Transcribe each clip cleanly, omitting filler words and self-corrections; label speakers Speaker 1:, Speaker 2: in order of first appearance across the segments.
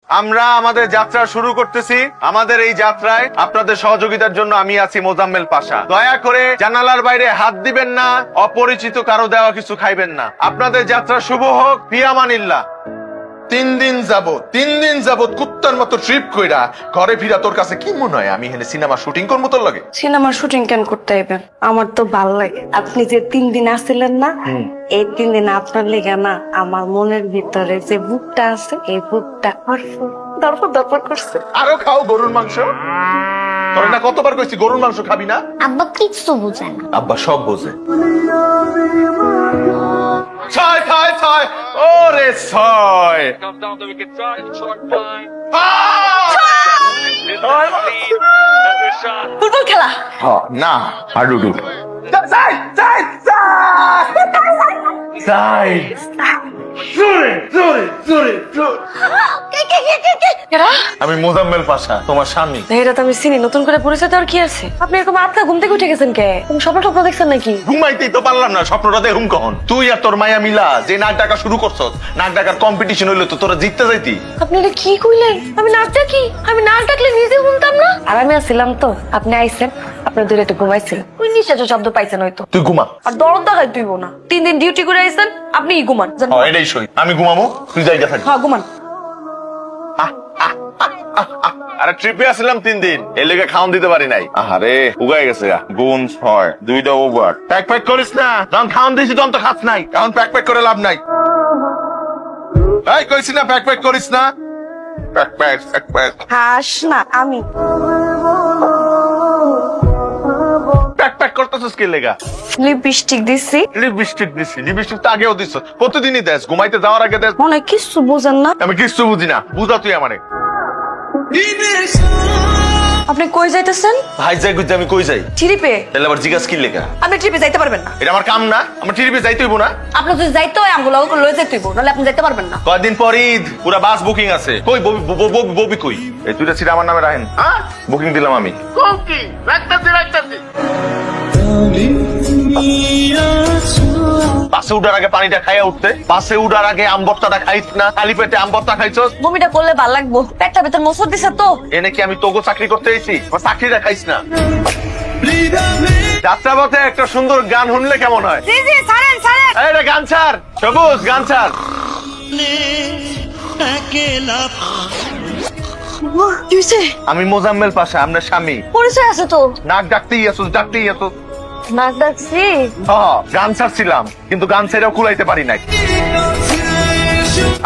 Speaker 1: আমরা আমাদের যাত্রা শুরু করতেছি। আমাদের এই যাত্রায় আপনাদের সহযোগিতার জন্য আমি আছি মোজাম্মেল পাশা। দয়া করে জানালার বাইরে হাত দিবেন না, অপরিচিত কারো দেওয়া কিছু খাইবেন না। আপনাদের যাত্রা শুভ হোক। ফিয়ামানিল্লাহ।
Speaker 2: 3 দিন যাবত কুত্তার মতো ট্রিপ কইরা ঘরে ফিরা তোর কাছে কি মনে হয় আমি এখানে সিনেমা শুটিং করবো তোর লাগে?
Speaker 3: সিনেমার শুটিং কেন করতে হইবে? আমার তো ভাল লাগে। আপনি যে 3 দিন আসছিলেন না, এই 3 দিন আপনার লেগে না আমার মনের ভিতরে যে বুকটা আছে, এই বুকটা দরপর করছে।
Speaker 2: আরো খাও গরুর মাংস। তোর না কতবার কইছি গরুর মাংস খাবি না?
Speaker 4: আব্বা কিচ্ছু বুঝে না।
Speaker 2: আব্বা সব বোঝে। ছয় ছয় ছয় ওরে ছয়।
Speaker 3: ফুটবল খেলা
Speaker 2: না হাডুডু। আমি মোজাম্মেল পাশা, তোমার স্বামী।
Speaker 3: এটা তো আমি চিনি। নতুন করে পরিচয় দেওয়ার কি আছে? আপনি এরকম রাতটা ঘুম থেকে উঠে গেছেন কে? তুমি স্বপ্ন টপ্ন দেখছেন নাকি?
Speaker 2: ঘুমাইতেই তো পারলাম না, স্বপ্নটা দেখুন কখন। তুই আর তোর মায়া মিলা যে নাক ডাকা শুরু করছস, নাক ডাকার কম্পিটিশন হইলো তো তোরা জিততে যাইতি।
Speaker 3: আপনি এটা কি কইলেন? আমি নাক ডাকি? আমি নাক ডাকলে নিজে শুনতাম না। আর আমি আসছিলাম তো, আপনি আইছেন, আপনার দূরে একটু ঘুমাইছিলেন, ওই নিঃশ্বাসের শব্দ পাইছেন হয়তো।
Speaker 2: তুই ঘুমা।
Speaker 3: আর দরদ দেখাই তুইব না। 3 দিন ডিউটি করে আইছেন, আপনি ঘুমান।
Speaker 2: এটাই সই। আমি ঘুমাবো, তুই জায়গা থাকবি।
Speaker 3: হ্যাঁ ঘুমান।
Speaker 2: আরে ট্রিপে আসলাম 3 দিন, এর লেগে খাওন দিতে পারি নাই। আরে উগাই গেছে গা। গুণ 6 2টা ওভার। প্যাক করিস না, যখন খাওন দিছি তখন তো খাস নাই। এখন প্যাক করে লাভ নাই। এই কইছি না প্যাক করিস না। প্যাক
Speaker 3: হাস না আমি।
Speaker 2: প্যাক করতেছিস কি লেগা?
Speaker 3: লিপস্টিক দিছি।
Speaker 2: লিপস্টিক দিছি? লিপস্টিক তো আগেও দিছ, প্রতিদিনই দেস। ঘুমাইতে যাওয়ার আগে দেস।
Speaker 3: মনে হয় কিছু বোঝেন না।
Speaker 2: আমি কিচ্ছু বুঝি না, বুঝা তুই আমারে।
Speaker 3: আপনি কই যাইতেছেন?
Speaker 2: ভাই যাই গুজ, আমি কই যাই?
Speaker 3: ট্রিপে।
Speaker 2: তাহলে আবার জিজ্ঞাসা কি লেগা?
Speaker 3: আপনি ট্রিপে যাইতে পারবেন না।
Speaker 2: এটা আমার কাম না, আমার ট্রিপে যাইতে হইব না।
Speaker 3: আপনার যদি যাইতে হয় আমগুলো লয়ে যাইতে হইব, নাহলে আপনি যাইতে পারবেন না।
Speaker 2: কয়দিন পর ঈদ, পুরা বাস বুকিং আছে। কই ববি কই? এই 2টা সিট আমার নামে রাখেন। হ্যাঁ বুকিং দিলাম আমি। কোন কি রাখতাছি। বাসে উঠার আগে পানিটা খাইয়া উঠতে, বাসে উঠার আগে আমবত্তাটা খাইছ না। খালি পেটে আমবত্তা খাইছস।
Speaker 3: বমিটা করলে ভালো লাগবো, পেটটা ভেতর মোচড় দিছে তো।
Speaker 2: এনে কি আমি তোগো চাকরি করতে এসেছি? চাকরিটা খাইছ না। যাত্রাপথে একটা সুন্দর গান শুনলে কেমন হয়?
Speaker 3: জি জি ছাড়েন।
Speaker 2: এটা গান ছাড়, সবুজ গান ছাড়।
Speaker 3: কি হইছে?
Speaker 2: আমি মোজাম্মেল পাশা, আমরা স্বামী।
Speaker 3: পরিচয় আছে তো।
Speaker 2: নাক ডাকতেই আসুস।
Speaker 3: নাক ডাকছি।
Speaker 2: গান ছাড়ছিলাম, কিন্তু গান ছেড়েও কুলাইতে পারি নাই।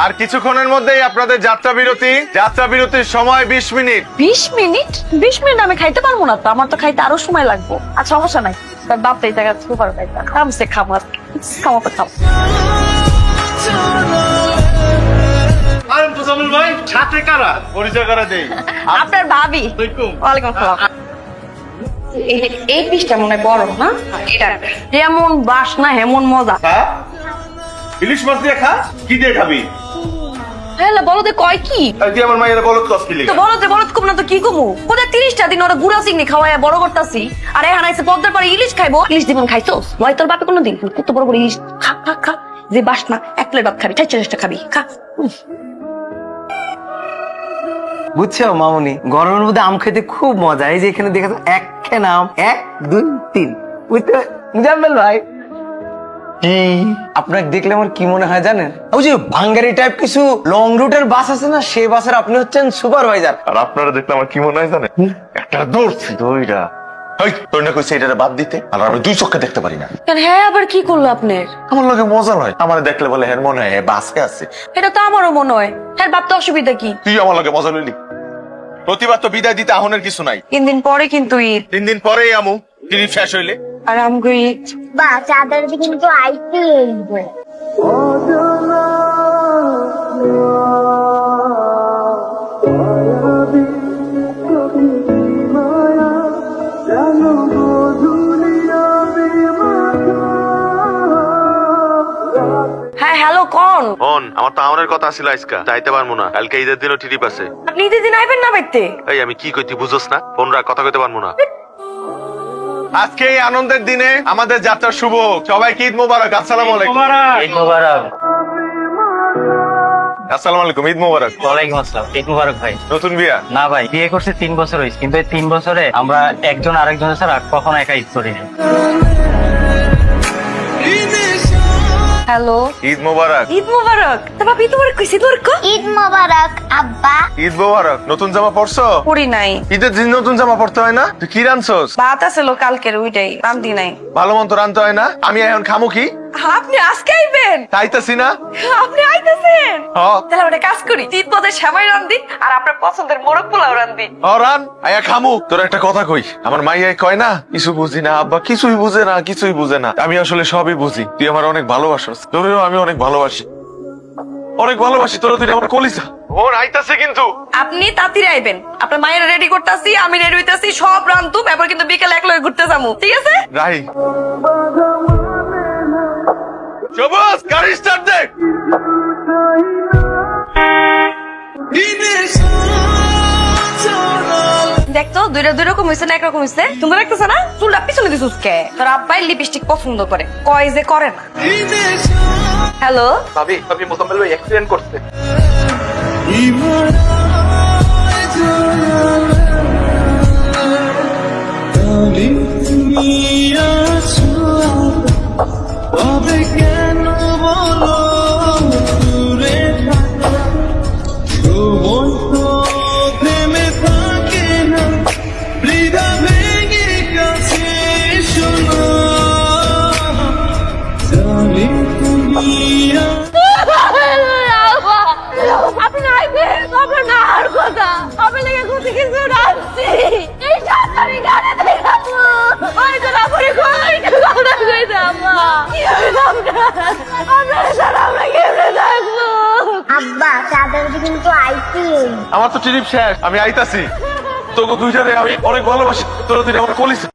Speaker 2: আর কিছুক্ষণের মধ্যেই আপনাদের যাত্রা বিরতির সময় 20 মিনিট।
Speaker 3: 20 মিনিট? 20 মিনিট আমি খাইতে পারবো না তো, আমার তো খাইতে আরো সময় লাগবে। আচ্ছা সমস্যা নাই, বাপ এই জায়গা সুপার খাইতা খামছে খামার খামাতে খাও।
Speaker 1: ভাই সাথে কারা? পরিচয় করে দেই।
Speaker 3: আপনার ভাবি। ওয়ালাইকুম আসসালাম। এই পিসটা মনে হয় বড় না? এটা যেমন বাসনা হেমন মজা।
Speaker 2: হ্যাঁ ইলিশ মাছ দিয়ে খা। কি দিয়ে খাবি?
Speaker 3: হ্যাঁ বলতে কয় কি?
Speaker 2: তুই আমার মায়ের বলত কস কি
Speaker 3: তো বলদ কম না তো কি কমু? কোথায় 30টা দিন ওরা গুড়া চিংড়ি খাওয়ায় বড় করতাছি, আর এখন আইছে পদ্মার পরে ইলিশ খাইবো। ইলিশ দিবন খাইছো ভাই তোর বাপে কোনোদিন? কত বড় বড় ইলিশ। খা যে বাসনা, 1 প্লেট ভাত খাবি, 40টা খাবি, খা।
Speaker 5: বুঝছো মামুনি, গরমের মধ্যে আম খেতে খুব মজা। এই যে এখানে দেখে 1 খেন আম, 1 2 3। বুঝতে মুজাম্মেল ভাই, কি আপনাকে দেখলে আমার কি মনে হয় জানেন? ওই যে ভাঙ্গারি টাইপ কিছু লং রুটের বাস আছে না, সেই বাসের আপনি হচ্ছেন সুপারভাইজার।
Speaker 2: আর আপনারা দেখলে আমার কি মনে হয় জানেন? একটা দৌড়ছি দইরা। তোর না কইছে এটা বাদ দিতে, আর আমি 2 চোখে দেখতে পারি না।
Speaker 3: কেন? হ্যাঁ আবার কি করলো আপনার?
Speaker 2: আমার লাগে মজা হয়। আমার দেখলে বলে হ্যাঁ মনে হয় বাসে আছে।
Speaker 3: এটা তো আমারও মনে হয়। হ্যাঁ বাপ তো অসুবিধা কি?
Speaker 2: তুই আমার লাগে মজা লইলি। প্রতিবার তো বিদায় দিতে আহনের কিছু নাই।
Speaker 3: 3 দিন পরে কিন্তু ঈদ।
Speaker 2: 3 দিন পরেই আমু ট্রিপ শেষ হইলে।
Speaker 3: আর আমগো ঈদ।
Speaker 4: বা চাঁদের কিন্তু আইতে হইব।
Speaker 3: হ্যাঁ হ্যালো কোন?
Speaker 2: আমার তো আমাদের কথা ছিল আজকা, যাইতে পারবো না। কালকে ঈদের দিনও ট্রিপ আছে।
Speaker 3: আপনি ঈদের দিন আইবেন না বাইতে?
Speaker 2: এই আমি কি কইতি বুঝছস না? ফোন রাখ, কথা কইতে পারবো না। আজকে এই আনন্দের দিনে আমাদের যাত্রা শুভ হোক। সবাইকে ঈদ মোবারক। আসসালামু আলাইকুম।
Speaker 5: ঈদ মোবারক।
Speaker 1: আসসালামু আলাইকুম, ঈদ মোবারক।
Speaker 6: ওয়ালাইকুম আসসালাম। ঈদ মুবারক ভাই।
Speaker 1: নতুন বিয়া?
Speaker 6: না ভাই, বিয়ে করছে 3 বছর হয়েছে, কিন্তু এই 3 বছরে আমরা একজন আরেকজনের ছাড়া কখনো একা ঈদ করিনি।
Speaker 3: হ্যালো,
Speaker 1: ঈদ মোবারক।
Speaker 3: ঈদ মুবারক। তা বাপি তোমার কইছি তোর কো
Speaker 4: ঈদ মোবারক আব্বা।
Speaker 1: ঈদ মোবারক। নতুন জামা পরছো?
Speaker 3: পড়ি নাই।
Speaker 1: ঈদের দিন নতুন জামা পরতে হয় না? তুই কি রানছস?
Speaker 3: বাত আছে লো কালকের ওইটাই রান্দি নাই।
Speaker 1: ভালো মন্দ রানতে হয় না? আমি এখন খামু কি?
Speaker 3: আপনি আজকে আইবেন?
Speaker 1: খাইতাছি না।
Speaker 3: আপনি আইতেছেন?
Speaker 1: হ
Speaker 3: তাহলে আমরা কাজ করি, 3 পদের সেমাই রান্দি আর আপনার পছন্দের মোরগ পোলাও রান্দি।
Speaker 1: হ রান, আয়া খামু। তোর একটা কথা কই, আমার মাইয়াই কয় না কিছু বুঝি না আব্বা, কিছুই বুঝে না, কিছুই বুঝে না। আমি আসলে সবই বুঝি। তুই আমার অনেক ভালোবাসিস, তোরেও আমি অনেক ভালোবাসি, অনেক ভালোবাসি তোর। তুই আমার কলিজা। ও আইতাছে কিন্তু।
Speaker 3: আপনি তাড়াতাড়ি আইবেন, আপনার মায়ের রেডি করতেছি, আমি রেডি হইতাছি, সব রান্ধু। এরপর কিন্তু বিকেলে এক লগে ঘুরতে যাবো, ঠিক আছে?
Speaker 1: রাহি সবুজ, গাড়ি স্টার্ট দে।
Speaker 3: দেখতো দুই রকম হইছে না একরকম হইছে? সুন্দর লাগতেছে না? চুলটা পিছনে দিছিস কে? তোর আব্বাই লিপস্টিক পছন্দ করে, কয় যে করে না। হ্যালো
Speaker 1: ভাবি, ভাবি মোজাম্মেল ভাই অ্যাক্সিডেন্ট করছে।
Speaker 3: আপনি আইবেন, আপনার না আর কথা, আপনি লেগে খুশি কিছু রাখছি। এই সাতারি গানে দেখাবো, ওই তো না পরে কই কথা কই দামা। কি হবে আমরা? আমরা সারা আমরা কেমনে থাকবো?
Speaker 4: আব্বা চাঁদের কিন্তু আইতি
Speaker 1: আমার তো ট্রিপ শেষ, আমি আইতাছি। তোকে দুইটারে আমি অনেক ভালোবাসি, তোরা তুই আমার কলিজা।